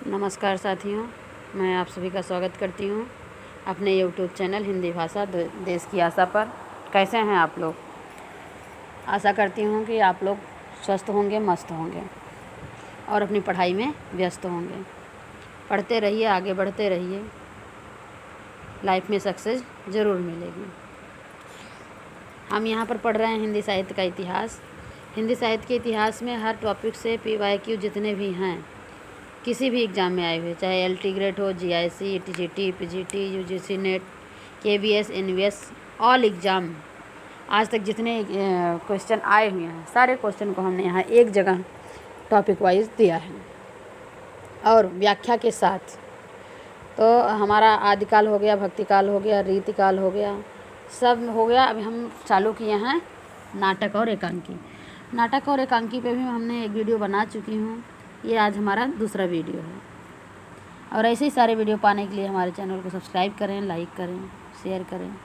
नमस्कार साथियों, मैं आप सभी का स्वागत करती हूँ अपने YouTube चैनल हिंदी भाषा देश की आशा पर। कैसे हैं आप लोग? आशा करती हूँ कि आप लोग स्वस्थ होंगे, मस्त होंगे और अपनी पढ़ाई में व्यस्त होंगे। पढ़ते रहिए, आगे बढ़ते रहिए, लाइफ में सक्सेस ज़रूर मिलेगी। हम यहाँ पर पढ़ रहे हैं हिंदी साहित्य का इतिहास। हिंदी साहित्य के इतिहास में हर टॉपिक से PYQ जितने भी हैं, किसी भी एग्ज़ाम में आए हुए, चाहे LT ग्रेड हो, GIC, TGT, PGT, UGC net, KBS, NVS, all exam आज तक जितने क्वेश्चन आए हुए हैं, सारे क्वेश्चन को हमने यहाँ एक जगह टॉपिक वाइज दिया है और व्याख्या के साथ। तो हमारा आदिकाल हो गया, भक्तिकाल हो गया, रीतिकाल हो गया, सब हो गया। अभी हम चालू किए हैं नाटक और एकांकी। नाटक और एकांकी पे भी हमने एक वीडियो बना चुकी हूँ। ये आज हमारा दूसरा वीडियो है और ऐसे ही सारे वीडियो पाने के लिए हमारे चैनल को सब्सक्राइब करें, लाइक करें, शेयर करें,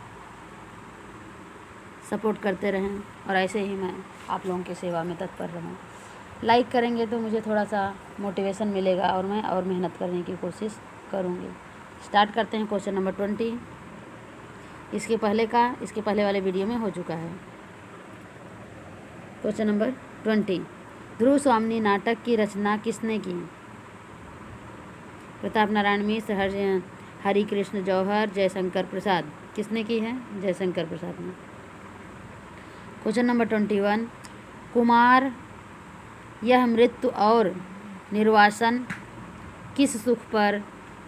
सपोर्ट करते रहें और ऐसे ही मैं आप लोगों की सेवा में तत्पर रहूँ। लाइक करेंगे तो मुझे थोड़ा सा मोटिवेशन मिलेगा और मैं और मेहनत करने की कोशिश करूँगी। स्टार्ट करते हैं क्वेश्चन नंबर 20। इसके पहले वाले वीडियो में हो चुका है। क्वेश्चन नंबर 20, ध्रुव स्वामिनी नाटक की रचना किसने की? प्रताप नारायण मिश्र, हरि कृष्ण जौहर, जयशंकर प्रसाद। किसने की है? जयशंकर प्रसाद ने। क्वेश्चन नंबर 21, कुमार यह मृत्यु और निर्वासन किस सुख पर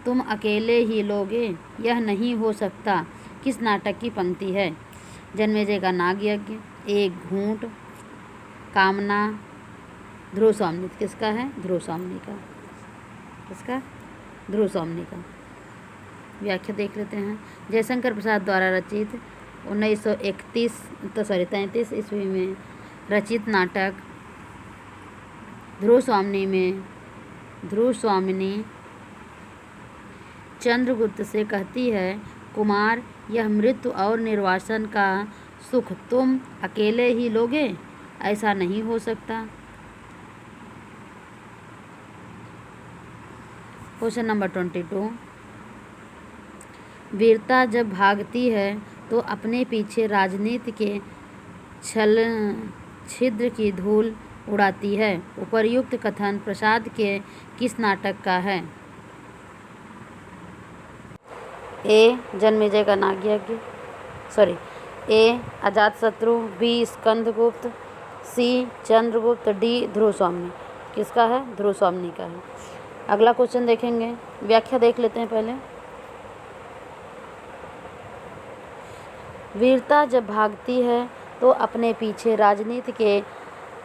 तुम अकेले ही लोगे यह नहीं हो सकता किस नाटक की पंक्ति है? जन्मेजय का नाग यज्ञ, एक घूंट, कामना, ध्रुव स्वामिनी। किसका है? ध्रुव स्वामिनी का। किसका? ध्रुव स्वामिनी का। व्याख्या देख लेते हैं। जयशंकर प्रसाद द्वारा रचित 1933 ईस्वी में रचित नाटक ध्रुव स्वामिनी चंद्रगुप्त से कहती है, कुमार यह मृत्यु और निर्वासन का सुख तुम अकेले ही लोगे, ऐसा नहीं हो सकता। क्वेश्चन नंबर 22, वीरता जब भागती है तो अपने पीछे राजनीति के छल छिद्र की धूल उड़ाती है। उपर्युक्त कथन प्रसाद के किस नाटक का है? ए जन्मेजय का नाग यज्ञ, ए अजातशत्रु, बी स्कंदगुप्त, सी चंद्रगुप्त, डी ध्रुव स्वामिनी। किसका है? ध्रुव स्वामिनी का है। अगला क्वेश्चन देखेंगे, व्याख्या देख लेते हैं पहले। वीरता जब भागती है तो अपने पीछे राजनीति के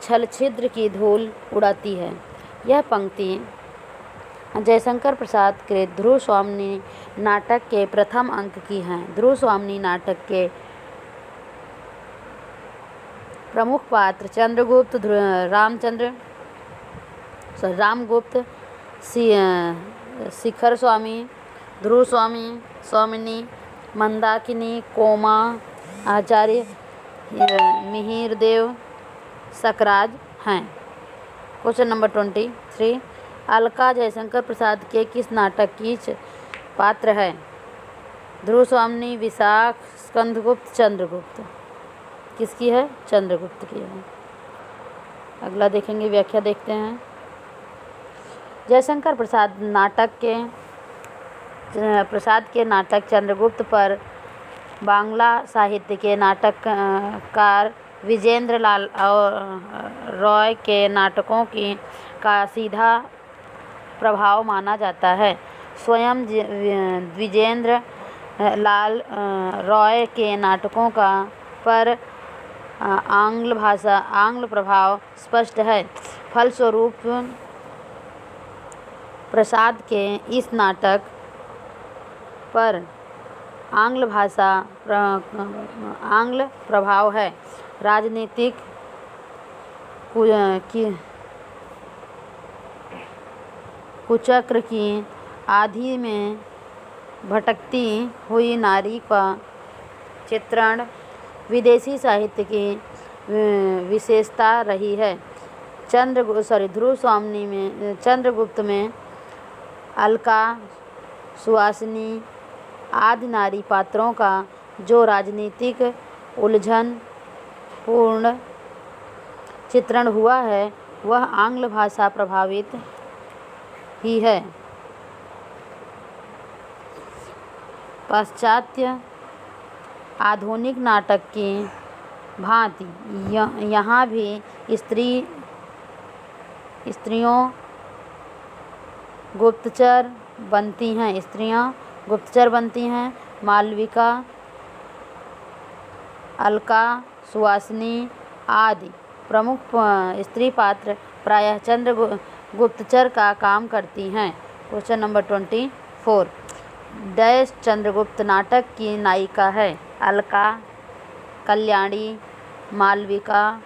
छल छिद्र की धूल उड़ाती है। यह पंक्ति जयशंकर प्रसाद के ध्रुव स्वामिनी नाटक के प्रथम अंक की हैं। ध्रुव स्वामिनी नाटक के प्रमुख पात्र चंद्रगुप्त, रामगुप्त, शिखर स्वामी, ध्रुव स्वामिनी, मंदाकिनी, कोमा, आचार्य मिहिरदेव, सकराज हैं। क्वेश्चन नंबर 23, अलका जयशंकर प्रसाद के किस नाटक की पात्र है? ध्रुव स्वामिनी, विशाख, स्कंदगुप्त, चंद्रगुप्त। किसकी है? चंद्रगुप्त की है। अगला देखेंगे, व्याख्या देखते हैं। जयशंकर प्रसाद के नाटक चंद्रगुप्त पर बांग्ला साहित्य के नाटककार विजेंद्र लाल रॉय के नाटकों का सीधा प्रभाव माना जाता है। स्वयं विजेंद्र लाल रॉय के नाटकों पर आंग्ल प्रभाव स्पष्ट है। फलस्वरूप प्रसाद के इस नाटक पर आंग्ल प्रभाव है। राजनीतिक कुचक्र की आधि में भटकती हुई नारी का चित्रण विदेशी साहित्य की विशेषता रही है। ध्रुव स्वामिनी में चंद्रगुप्त में अलका, सुहासिनी आदि नारी पात्रों का जो राजनीतिक उलझन पूर्ण चित्रण हुआ है वह आंग्ल भाषा प्रभावित ही है। पाश्चात्य आधुनिक नाटक की भांति यहाँ भी स्त्रियाँ गुप्तचर बनती हैं। मालविका, अलका, सुहासिनी आदि प्रमुख स्त्री पात्र प्रायः गुप्तचर का काम करती हैं। Question number 24। डैश चंद्रगुप्त नाटक की नायिका है? अलका, कल्याणी, मालविका,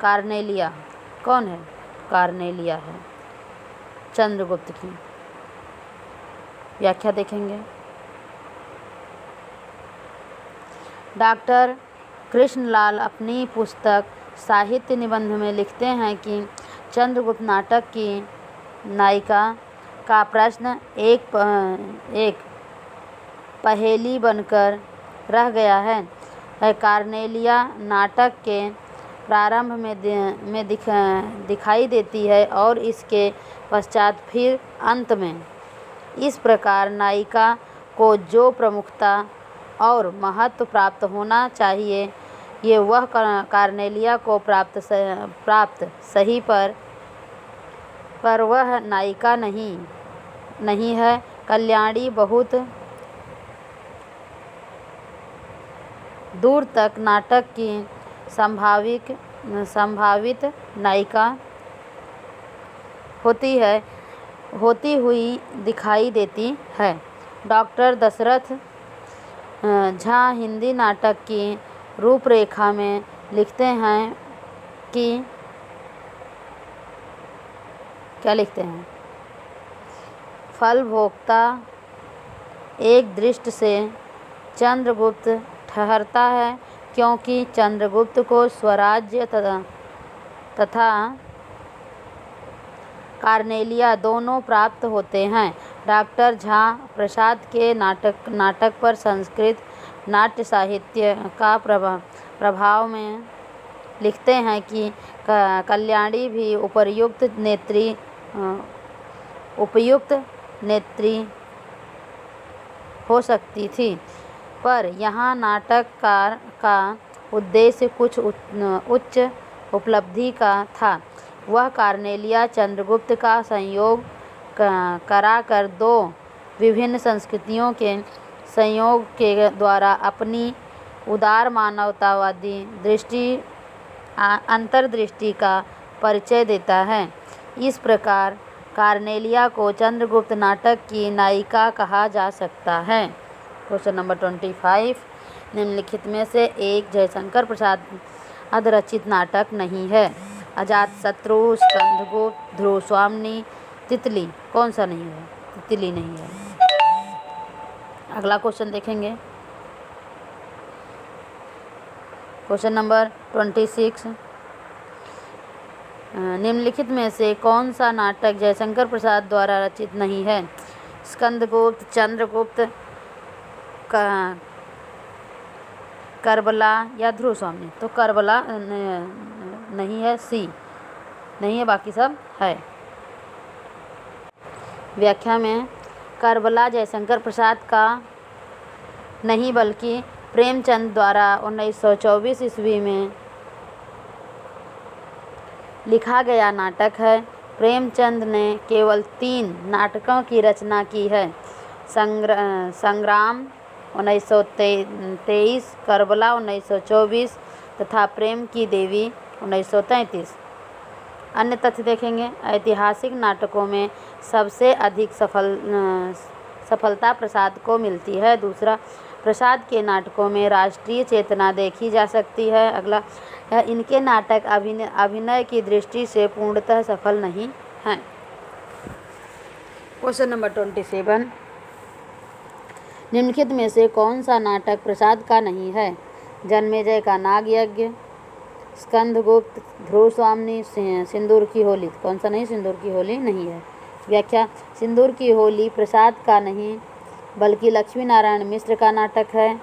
कार्नेलिया। कौन है? कार्नेलिया है चंद्रगुप्त की। व्याख्या देखेंगे। डॉक्टर कृष्णलाल अपनी पुस्तक साहित्य निबंध में लिखते हैं कि चंद्रगुप्त नाटक की नायिका का प्रश्न एक पहेली बनकर रह गया है। कार्नेलिया नाटक के प्रारंभ में दिखाई देती है और इसके पश्चात फिर अंत में। इस प्रकार नायिका को जो प्रमुखता और महत्व प्राप्त होना चाहिए ये वह कार्नेलिया को प्राप्त सही पर वह नायिका नहीं है। कल्याणी बहुत दूर तक नाटक की संभावित नायिका होती हुई दिखाई देती है। डॉक्टर दशरथ झा हिंदी नाटक की रूपरेखा में लिखते हैं कि क्या लिखते हैं? फलभोक्ता एक दृष्टि से चंद्रगुप्त ठहरता है क्योंकि चंद्रगुप्त को स्वराज्य तथा कार्नेलिया दोनों प्राप्त होते हैं। डॉक्टर झा प्रसाद के नाटक पर संस्कृत नाट्य साहित्य का प्रभाव में लिखते हैं कि कल्याणी भी उपयुक्त नेत्री हो सकती थी, पर यहाँ नाटककार का उद्देश्य कुछ उच्च उपलब्धि का था। वह कार्नेलिया चंद्रगुप्त का संयोग कराकर दो विभिन्न संस्कृतियों के संयोग के द्वारा अपनी उदार मानवतावादी अंतर्दृष्टि का परिचय देता है। इस प्रकार कार्नेलिया को चंद्रगुप्त नाटक की नायिका कहा जा सकता है। Question number 25। निम्नलिखित में से एक जयशंकर प्रसाद रचित नाटक नहीं है? अजातशत्रु, स्कंदगुप्त, ध्रुवस्वामिनी, तितली। कौन सा नहीं है? तितली नहीं है। अगला क्वेश्चन देखेंगे। Question number 26। निम्नलिखित में से कौन सा नाटक जयशंकर प्रसाद द्वारा रचित नहीं है? स्कंदगुप्त, चंद्रगुप्त, करबला या ध्रुवस्वामिनी। तो करबला नहीं है, सी नहीं है, बाकी सब है। व्याख्या में करबला जयशंकर प्रसाद का नहीं बल्कि प्रेमचंद द्वारा 1924 ईस्वी में लिखा गया नाटक है। प्रेमचंद ने केवल 3 नाटकों की रचना की है। संग्राम 1923, करबला 1924 तथा प्रेम की देवी 1933। अन्य तथ्य देखेंगे। ऐतिहासिक नाटकों में सबसे अधिक सफलता प्रसाद को मिलती है। दूसरा, प्रसाद के नाटकों में राष्ट्रीय चेतना देखी जा सकती है। अगला, इनके नाटक अभिनय की दृष्टि से पूर्णतः सफल नहीं हैं। Question number 27। निम्नलिखित में से कौन सा नाटक प्रसाद का नहीं है? जन्मेजय का नाग यज्ञ, स्कंदगुप्त, ध्रुवस्वामिनी, सिंदूर की होली। कौन सा नहीं? सिंदूर की होली नहीं है। व्याख्या: सिंदूर की होली प्रसाद का नहीं बल्कि लक्ष्मी नारायण मिश्र का नाटक है।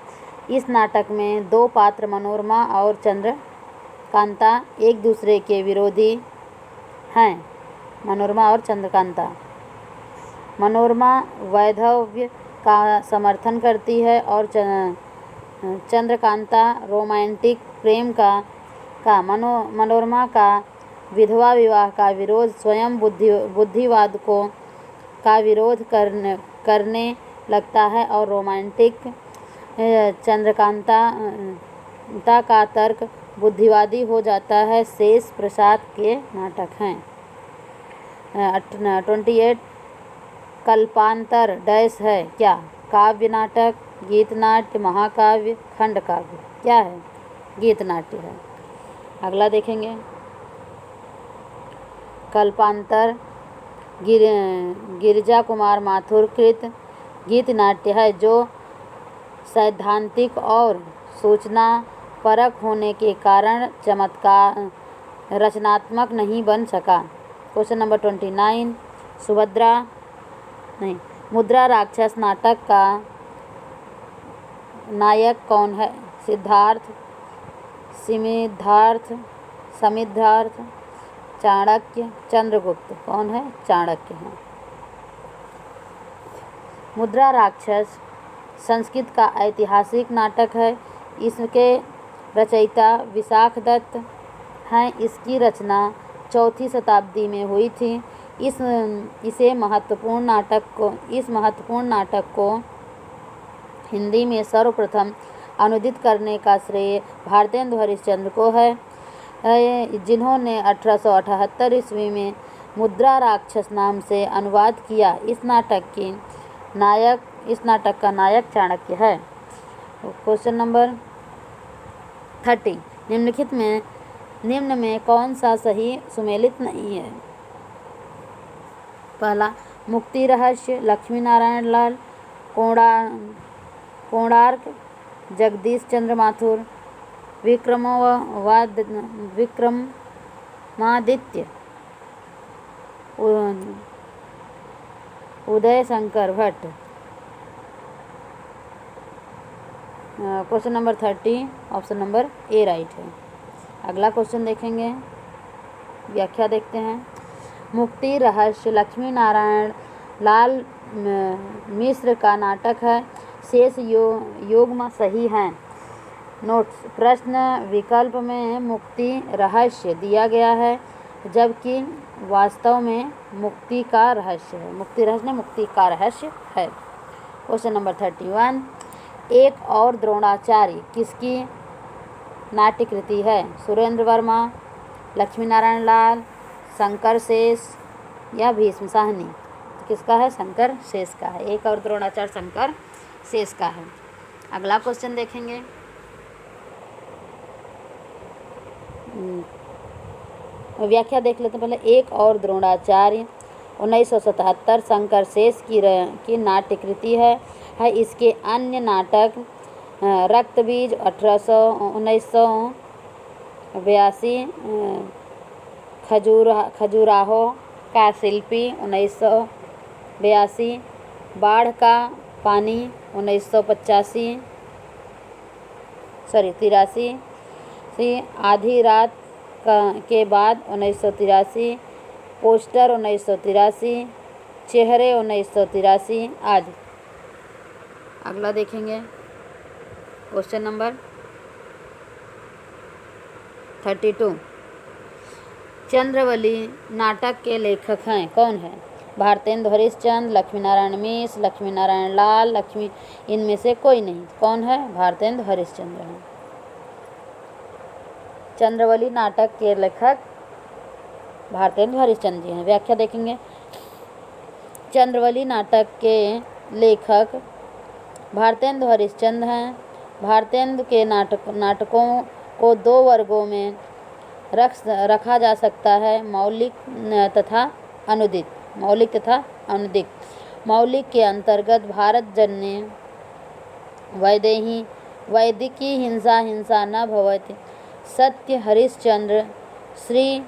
इस नाटक में दो पात्र मनोरमा और चंद्रकांता एक दूसरे के विरोधी हैं। मनोरमा और चंद्रकांता। मनोरमा वैधव्य का समर्थन करती है और चंद्रकांता रोमांटिक प्रेम का मनोरमा का विधवा विवाह का विरोध स्वयं बुद्धिवाद का विरोध करने लगता है और रोमांटिक चंद्रकांता का तर्क बुद्धिवादी हो जाता है। शेष प्रसाद के नाटक हैं। 28 कल्पांतर डैश है क्या? काव्य नाटक, गीत नाट्य, महाकाव्य, खंड काव्य। क्या है? गीत नाट्य है। अगला देखेंगे। कल्पांतर गिरिजा कुमार माथुर कृत गीत नाट्य है जो सैद्धांतिक और सूचना परक होने के कारण चमत्कार रचनात्मक नहीं बन सका। क्वेश्चन नंबर 29 मुद्रा राक्षस नाटक का नायक कौन है? सिद्धार्थ, समिद्धार्थ, चाणक्य, चंद्रगुप्त। कौन है? चाणक्य है। मुद्रा राक्षस संस्कृत का ऐतिहासिक नाटक है। इसके रचयिता विशाखदत्त हैं। इसकी रचना 4वीं शताब्दी में हुई थी। इस महत्वपूर्ण नाटक को हिंदी में सर्वप्रथम अनुदित करने का श्रेय भारतेंदु हरिश्चंद्र को है, जिन्होंने 1878 ईस्वी में मुद्रा राक्षस नाम से अनुवाद किया। इस नाटक का नायक चाणक्य है। क्वेश्चन नंबर 30 निम्न में कौन सा सही सुमेलित नहीं है? पहला, Mukti Rahasya Lakshmi Narayan Lal, Konark Jagdish Chandra Mathur, Vikramaditya Uday Shankar Bhatt. Question number 30 option number A right है। अगला क्वेश्चन देखेंगे। व्याख्या देखते हैं। मुक्ति रहस्य लक्ष्मी नारायण लाल मिश्र का नाटक है। शेष युग्म सही हैं। नोट्स: प्रश्न विकल्प में मुक्ति रहस्य दिया गया है, जबकि वास्तव में मुक्ति का रहस्य है। मुक्ति का रहस्य है। क्वेश्चन नंबर 31 एक और द्रोणाचार्य किसकी नाट्यकृति है? सुरेंद्र वर्मा, लक्ष्मी नारायण लाल, शंकर शेष या भीष्म साहनी। किसका है? शंकर शेष का है। एक और द्रोणाचार्य शंकर शेष का है। अगला क्वेश्चन देखेंगे। व्याख्या देख लेते हैं पहले। एक और द्रोणाचार्य 1977 शंकर शेष की नाट्यकृति है। इसके अन्य नाटक रक्तबीज 1982, खजुराहो का शिल्पी 1982, बाढ़ का पानी 1983, आधी रात के बाद 1983, पोस्टर 1983, चेहरे 1983 आदि। अगला देखेंगे। क्वेश्चन नंबर 32 चंद्रवली नाटक के लेखक हैं? कौन है? भारतेंदु हरिश्चंद्र, लक्ष्मी नारायण मिश्र, लक्ष्मी नारायण लाल, इनमें से कोई नहीं। कौन है? भारतेंदु हरिश्चंद्र हैं। चंद्रवली नाटक के लेखक भारतेंदु हरिश्चंद्र जी हैं। व्याख्या देखेंगे। चंद्रवली नाटक के लेखक भारतेंदु हरिश्चंद्र हैं। भारतेंदु के नाटकों को दो वर्गों में रखा जा सकता है: मौलिक तथा अनुदित। मौलिक के अंतर्गत भारत जन्य वैदिकी हिंसा न भवति, सत्य, हरिश्चंद्र, श्री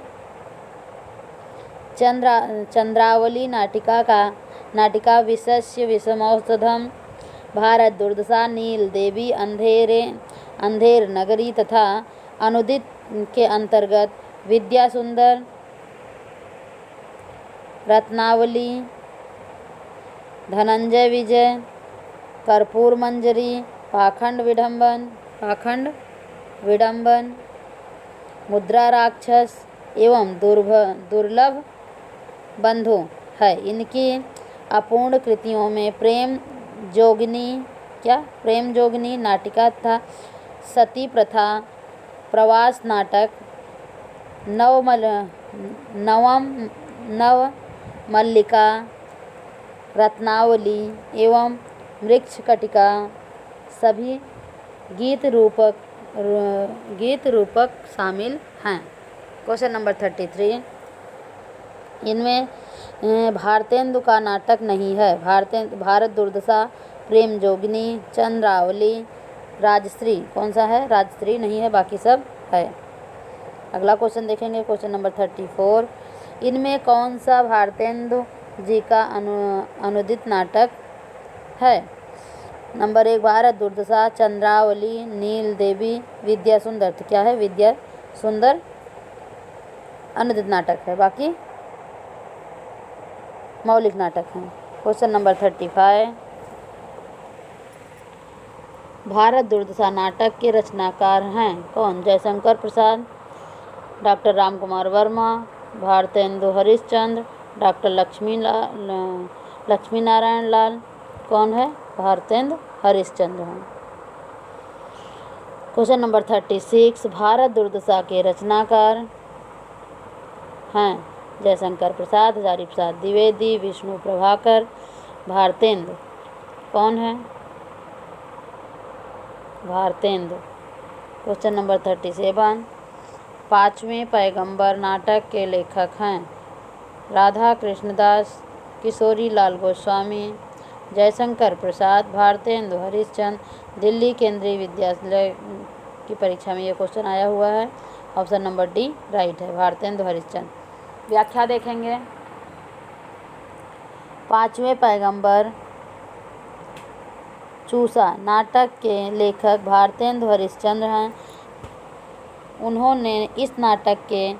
चंद्रावली नाटिका विषस्य विषमौषधम, भारत दुर्दशा, नील देवी, अंधेर नगरी तथा अनुदित के अंतर्गत विद्या सुंदर, रत्नावली, धनंजय विजय, कर्पूर मंजरी, पाखंड विडंबन, मुद्रा राक्षस एवं दुर्लभ बंधु है। इनकी अपूर्ण कृतियों में प्रेम जोगिनी नाटिका तथा सती प्रथा, प्रवास नाटक, नवमल्लिका, रत्नावली एवं मृच्छकटिका सभी गीत रूपक शामिल हैं। क्वेश्चन नंबर 33, इनमें भारतेंदु का नाटक नहीं है। भारत दुर्दशा, प्रेम जोगिनी, चंद्रावली, राजश्री, कौन सा है? राजश्री नहीं है, बाकी सब है। अगला क्वेश्चन देखेंगे, क्वेश्चन नंबर 34, इनमें कौन सा भारतेंदु जी का अनुदित नाटक है? नंबर 1 भारत दुर्दशा, चंद्रावली, नील देवी, विद्या सुंदर। तो क्या है? विद्या सुंदर अनुदित नाटक है, बाकी मौलिक नाटक है। क्वेश्चन नंबर 35, भारत दुर्दशा नाटक के रचनाकार हैं कौन? जयशंकर प्रसाद, डॉक्टर रामकुमार वर्मा, भारतेंदु हरिश्चंद्र, डॉक्टर लक्ष्मी नारायण लाल। कौन है? भारतेंदु हरिश्चंद्र हैं। क्वेश्चन नंबर 36, भारत दुर्दशा के रचनाकार हैं जयशंकर प्रसाद, हजारी प्रसाद द्विवेदी, विष्णु प्रभाकर, भारतेंदु। कौन है? भारतेंदु। क्वेश्चन नंबर 37, पांचवें पैगंबर नाटक के लेखक हैं राधा कृष्णदास, किशोरी लाल गोस्वामी, जयशंकर प्रसाद, भारतेंदु हरिश्चंद्र। दिल्ली केंद्रीय विद्यालय की परीक्षा में ये क्वेश्चन आया हुआ है। ऑप्शन नंबर डी राइट है, भारतेंदु हरिश्चंद्र। व्याख्या देखेंगे, पांचवें पैगंबर चूसा नाटक के लेखक भारतेंदु हरिश्चंद्र हैं। उन्होंने इस नाटक के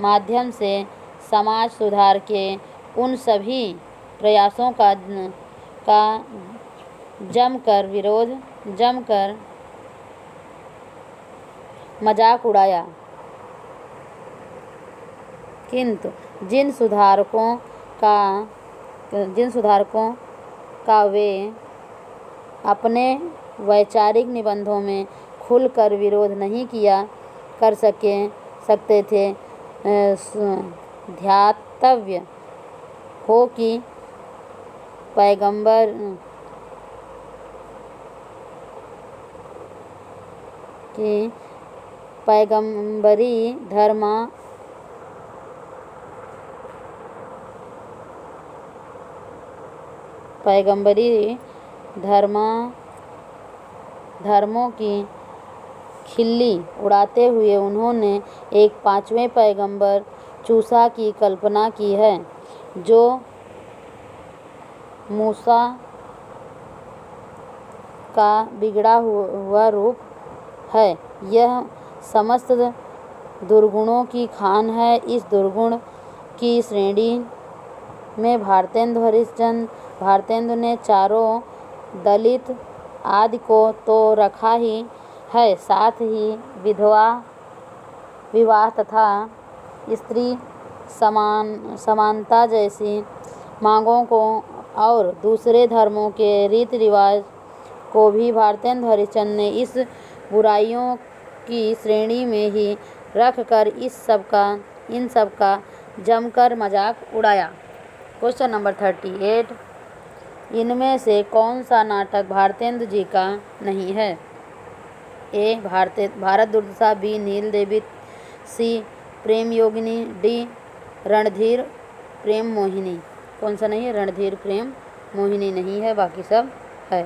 माध्यम से समाज सुधार के उन सभी प्रयासों का जमकर मजाक उड़ाया, किंतु जिन सुधारकों का वे अपने वैचारिक निबंधों में खुलकर विरोध नहीं कर सकते थे, ध्यातव्य हो कि पैगंबरी धर्मों की खिल्ली उड़ाते हुए उन्होंने एक पांचवें पैगंबर चूसा की कल्पना की है, जो मूसा का बिगड़ा हुआ रूप है। यह समस्त दुर्गुणों की खान है। इस दुर्गुण की श्रेणी में भारतेंदु ने चारों दलित आदि को तो रखा ही है, साथ ही विवाह तथा स्त्री समानता जैसी मांगों को और दूसरे धर्मों के रीति रिवाज को भी भारतेंदु हरिश्चंद्र ने इस बुराइयों की श्रेणी में ही रखकर इन सब का जमकर मजाक उड़ाया। क्वेश्चन नंबर 38, इनमें से कौन सा नाटक भारतेंदु जी का नहीं है? ए भारत दुर्दशा, बी नील देवी, सी प्रेम योगिनी, डी रणधीर प्रेम मोहिनी। कौन सा नहीं है? रणधीर प्रेम मोहिनी नहीं है, बाकी सब है।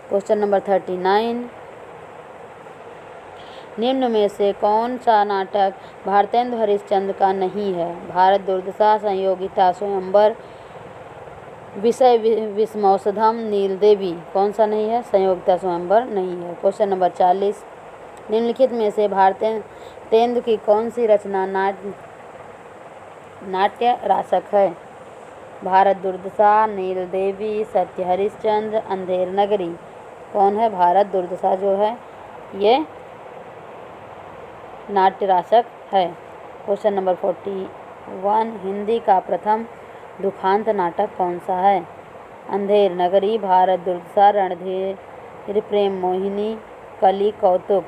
क्वेश्चन नंबर 39, निम्न में से कौन सा नाटक भारतेंदु हरिश्चंद्र का नहीं है? भारत दुर्दशा, संयोगिता, स्वयंवर, विषय विषमौसधम, नीलदेवी। कौन सा नहीं है? संयोगिता, स्वयंवर नहीं है। क्वेश्चन नंबर 40, निम्नलिखित में से भारतेंदु की कौन सी रचना नाट्य रासक है? भारत दुर्दशा, नीलदेवी, सत्य हरिश्चंद्र, अंधेर नगरी। कौन है? भारत दुर्दशा जो है ये नाट्य रासक है। क्वेश्चन नंबर 41, हिंदी का प्रथम दुखांत नाटक कौन सा है? अंधेर नगरी, भारत दुर्दशा, रणधीर प्रेम मोहिनी, कली कौतुक।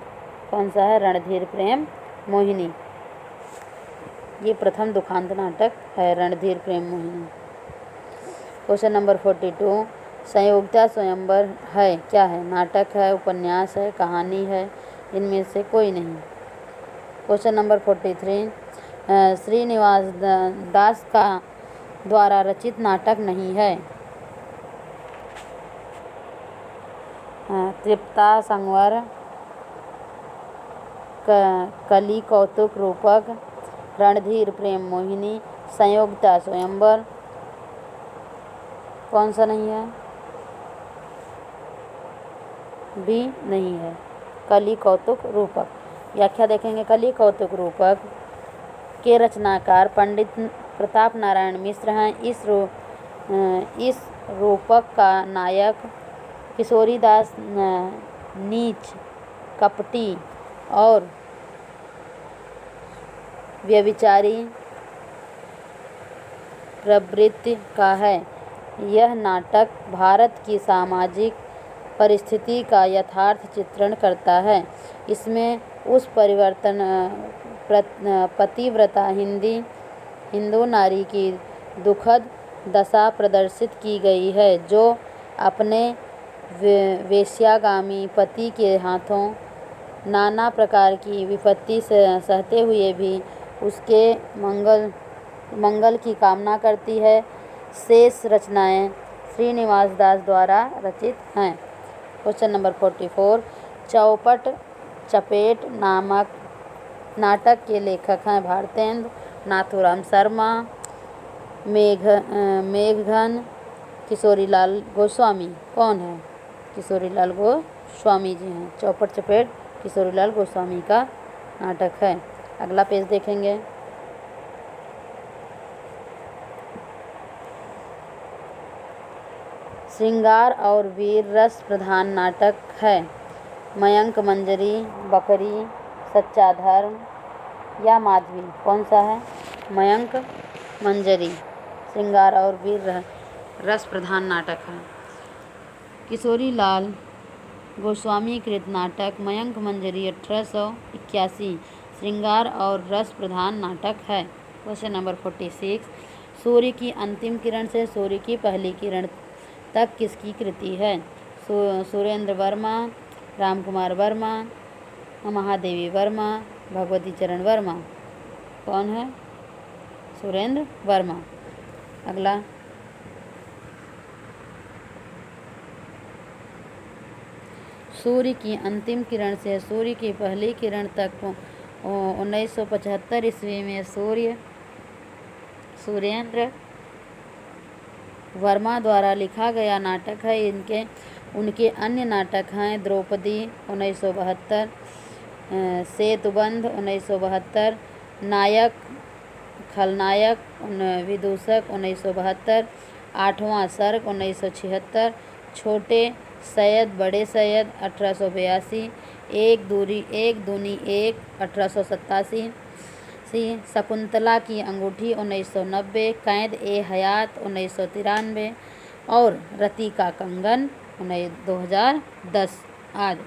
कौन सा है? रणधीर प्रेम मोहिनी। ये प्रथम दुखांत नाटक है, रणधीर प्रेम मोहिनी। क्वेश्चन नंबर 42, संयोगिता स्वयंवर है क्या है? नाटक है, उपन्यास है, कहानी है, इनमें से कोई नहीं। क्वेश्चन नंबर 43, श्रीनिवास दास का द्वारा रचित नाटक नहीं है? तृप्ता, संवर, कली कौतुक, रूपक, रणधीर प्रेम मोहिनी, संयोगिता स्वयंवर। कौन सा नहीं है? भी नहीं है, कली कौतुक रूपक। व्याख्या देखेंगे। कली कौतुक रूपक के रचनाकार पंडित प्रताप नारायण मिश्र हैं। इस रूपक का नायक किशोरीदास नीच, कपटी और व्यभिचारी प्रवृत्ति का है। यह नाटक भारत की सामाजिक परिस्थिति का यथार्थ चित्रण करता है। इसमें उस पतिव्रता हिंदू नारी की दुखद दशा प्रदर्शित की गई है, जो अपने वेश्यागामी पति के हाथों नाना प्रकार की विपत्ति से सहते हुए भी उसके मंगल की कामना करती है। शेष रचनाएं श्रीनिवास दास द्वारा रचित हैं। क्वेश्चन नंबर 44, चौपट चपेट नामक नाटक के लेखक हैं? भारतेंदु, नाथूराम शर्मा, मेघघन, किशोरीलाल गोस्वामी। कौन है? किशोरीलाल गोस्वामी जी हैं। चौपट चपेट किशोरीलाल गोस्वामी का नाटक है। अगला पेज देखेंगे। श्रृंगार और वीर रस प्रधान नाटक है। मयंक मंजरी, बकरी, सच्चा धर्म या माधवी। कौन सा है? मयंक मंजरी श्रृंगार और वीर रस प्रधान नाटक है। किशोरीलाल गोस्वामी कृत नाटक मयंक मंजरी 1881 श्रृंगार और रस प्रधान नाटक है। क्वेश्चन नंबर 46, सूर्य की अंतिम किरण से सूर्य की पहली किरण तक किसकी कृति है? सुरेंद्र वर्मा, रामकुमार वर्मा, महादेवी वर्मा, भगवती चरण वर्मा। कौन है? सुरेंद्र वर्मा। अगला, सूर्य की अंतिम किरण से सूर्य की पहली किरण तक 1975 ईस्वी में सुरेंद्र वर्मा द्वारा लिखा गया नाटक है। उनके अन्य नाटक हैं द्रौपदी 1972, सेतुबंध 1972, नायक खलनायक विदूषक 1972, आठवां सर्ग 1976, छोटे सैयद बड़े सैयद 1882, एक दूनी एक 1887, शकुंतला की अंगूठी 1990, कैद ए हयात 1993 और रति का कंगन 2010 आदि।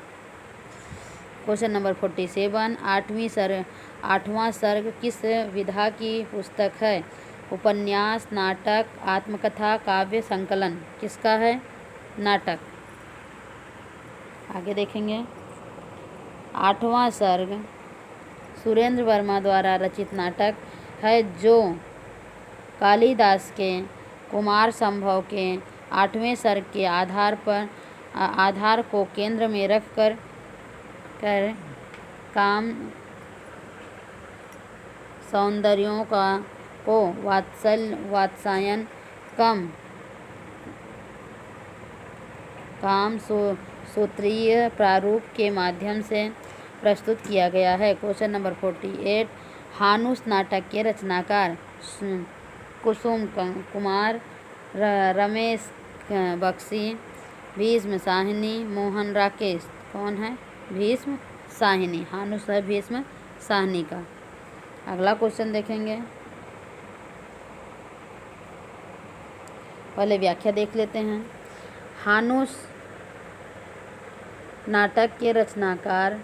क्वेश्चन नंबर 47, आठवां सर्ग किस विधा की पुस्तक है? उपन्यास, नाटक, आत्मकथा, काव्य संकलन। किसका है? नाटक। आगे देखेंगे। आठवां सर्ग सुरेंद्र वर्मा द्वारा रचित नाटक है, जो कालिदास के कुमार संभव के 8वें सर्ग के आधार को केंद्र में रखकर काम सौंदर्यों को वात्स्यायन काम सूत्रीय प्रारूप के माध्यम से प्रस्तुत किया गया है। क्वेश्चन नंबर 48, हानुस नाटक के रचनाकार कुसुम कुमार, रमेश बख्शी, भीष्म साहनी, मोहन राकेश। कौन है? भीष्म साहनी। हानुस है भीष्म साहनी का। अगला क्वेश्चन देखेंगे, पहले व्याख्या देख लेते हैं। हानुस नाटक के रचनाकार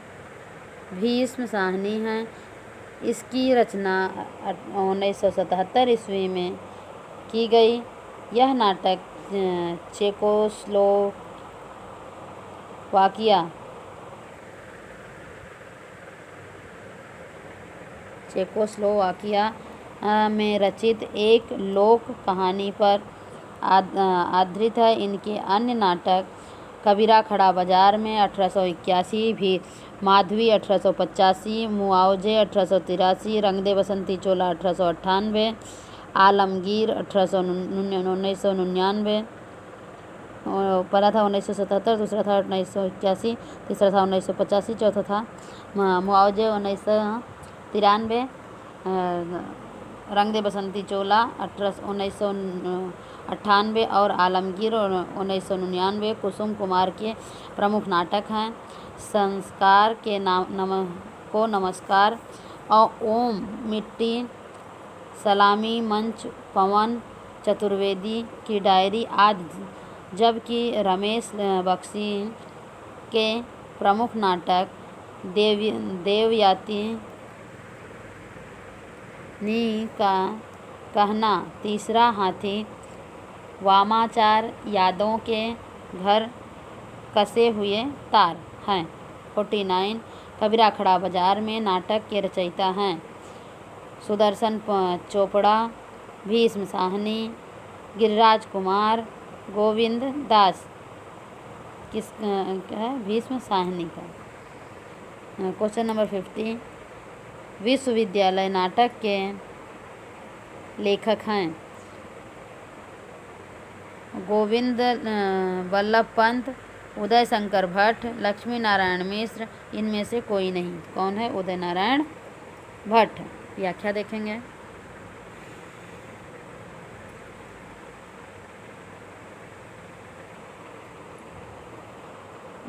भीष्म साहनी हैं। इसकी रचना 1977 ईस्वी में की गई। यह नाटक चेकोस्लोवाकिया में रचित एक लोक कहानी पर आधारित है। इनके अन्य नाटक कबीरा खड़ा बाजार में 1881, भी माधवी 1885, मुआवजे 1883, रंग दे बसंती चोला 1898, आलमगीर 1999, पहला था 1977, दूसरा था 1981, तीसरा था 1985, चौथा था मुआवजे 1993, रंग दे बसंती चोला 1998 और आलमगीर 1999 कुसुम कुमार के प्रमुख नाटक हैं। संस्कार के नमस्कार और ओम मिट्टी, सलामी मंच, पवन चतुर्वेदी की डायरी आदि, जबकि रमेश बख्शी के प्रमुख नाटक देवयानी का कहना, तीसरा हाथी, वामाचार, यादों के घर, कसे हुए तार हैं। 49, कबीरा खड़ा बाजार में नाटक के रचयिता हैं सुदर्शन चोपड़ा, भीष्म साहनी, गिरिराज कुमार, गोविंद दास। किस है? भीष्म साहनी का। क्वेश्चन नंबर 50, विश्वविद्यालय नाटक के लेखक हैं गोविंद वल्लभ पंत, उदय शंकर भट्ट, लक्ष्मी नारायण मिश्र। इनमें से कोई नहीं। कौन है? उदय नारायण भट्ट। व्याख्या देखेंगे।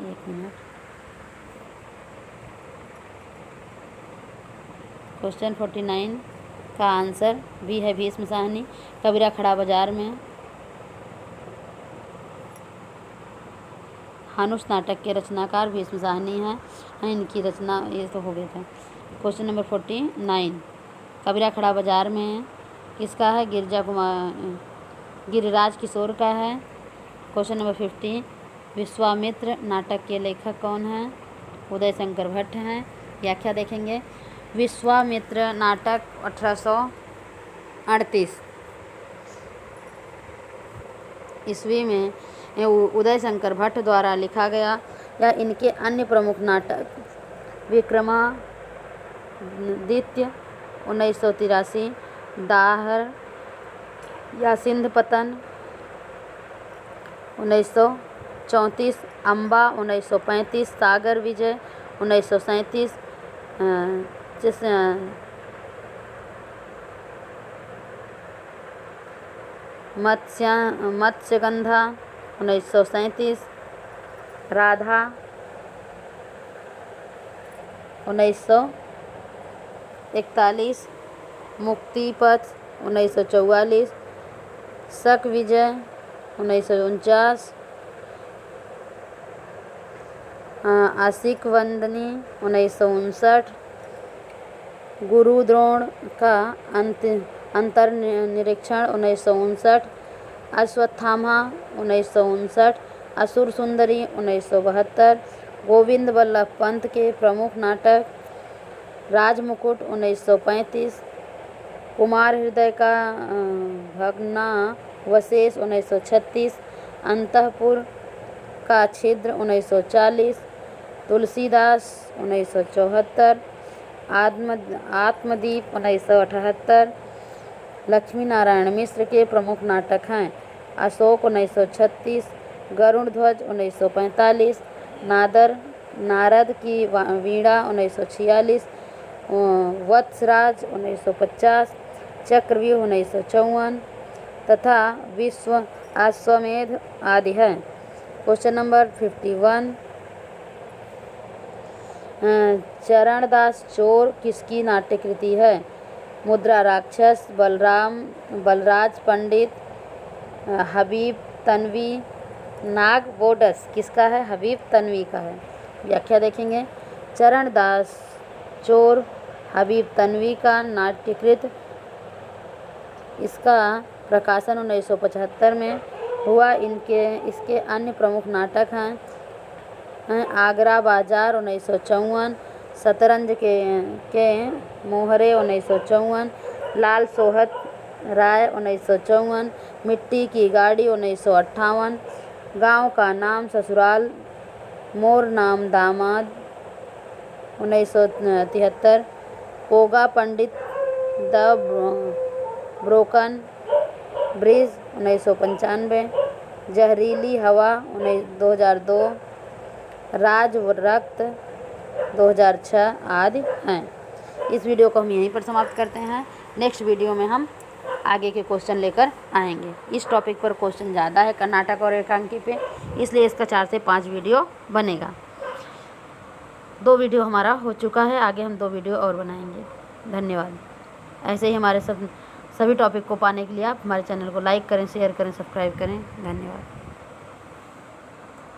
एक मिनट। क्वेश्चन 49 का आंसर बी है, भीष्म साहनी। कबीरा खड़ा बाजार में हानुस नाटक के रचनाकार भीष्म साहनी हैं। इनकी रचना ये तो हो गया था। क्वेश्चन नंबर 49, कबीरा खड़ा बाजार में किसका है? गिरिराज किशोर का है। क्वेश्चन नंबर 50, विश्वामित्र नाटक के लेखक कौन हैं? उदय शंकर भट्ट हैं। व्याख्या देखेंगे। विश्वामित्र नाटक 1838 ईस्वी में उदय शंकर भट्ट द्वारा लिखा गया। या इनके अन्य प्रमुख नाटक विक्रमादित्य 1983, दाहर या सिंध पतन 1934, अम्बा 1935, सागर विजय 1937, मत्स्यगंधा 1937, राधा 1941, मुक्तिपथ 1944, शक विजय 1949, आशिक वंदनी 1959, गुरुद्रोण का अंतर्निरीक्षण 1959, अश्वत्थामा 1959, असुर सुंदरी 1972, गोविंद वल्लभ पंत के प्रमुख नाटक राजमुकुट 1935, कुमार हृदय का भग्नावशेष 1936, अंतःपुर का छिद्र 1940, तुलसीदास 1974, आत्मदीप 1978। लक्ष्मी नारायण मिश्र के प्रमुख नाटक हैं अशोक 1936, गरुड़ ध्वज 1945, नारद की वीणा 1946, वत्सराज 1950, चक्रव्यूह 1954 तथा विश्व अश्वमेध आदि है। क्वेश्चन नंबर 51, चरणदास चोर किसकी नाट्य कृति है? मुद्रा राक्षस, बलराज पंडित, हबीब तन्वी, नाग बोडस किसका है? हबीब तन्वी का है। व्याख्या देखेंगे। चरणदास चोर हबीब तन्वी का नाट्यकृत, इसका प्रकाशन 1975 में हुआ। इसके अन्य प्रमुख नाटक हैं आगरा बाजार 1954, शतरंज के मोहरे 1954, लाल सोहत राय 1954, मिट्टी की गाड़ी 1958, गांव का नाम ससुराल, मोर नाम दामाद 1973, पोगा पंडित, द ब्रोकन ब्रिज 1995, जहरीली हवा 2002, राज रक्त 2006 आदि हैं। इस वीडियो को हम यहीं पर समाप्त करते हैं। नेक्स्ट वीडियो में हम आगे के क्वेश्चन लेकर आएंगे। इस टॉपिक पर क्वेश्चन ज़्यादा है कर्नाटक और एकांकी पे, इसलिए इसका 4 से 5 वीडियो बनेगा। 2 वीडियो हमारा हो चुका है, आगे हम 2 वीडियो और बनाएंगे। धन्यवाद। ऐसे ही हमारे सभी टॉपिक को पाने के लिए आप हमारे चैनल को लाइक करें, शेयर करें, सब्सक्राइब करें। धन्यवाद।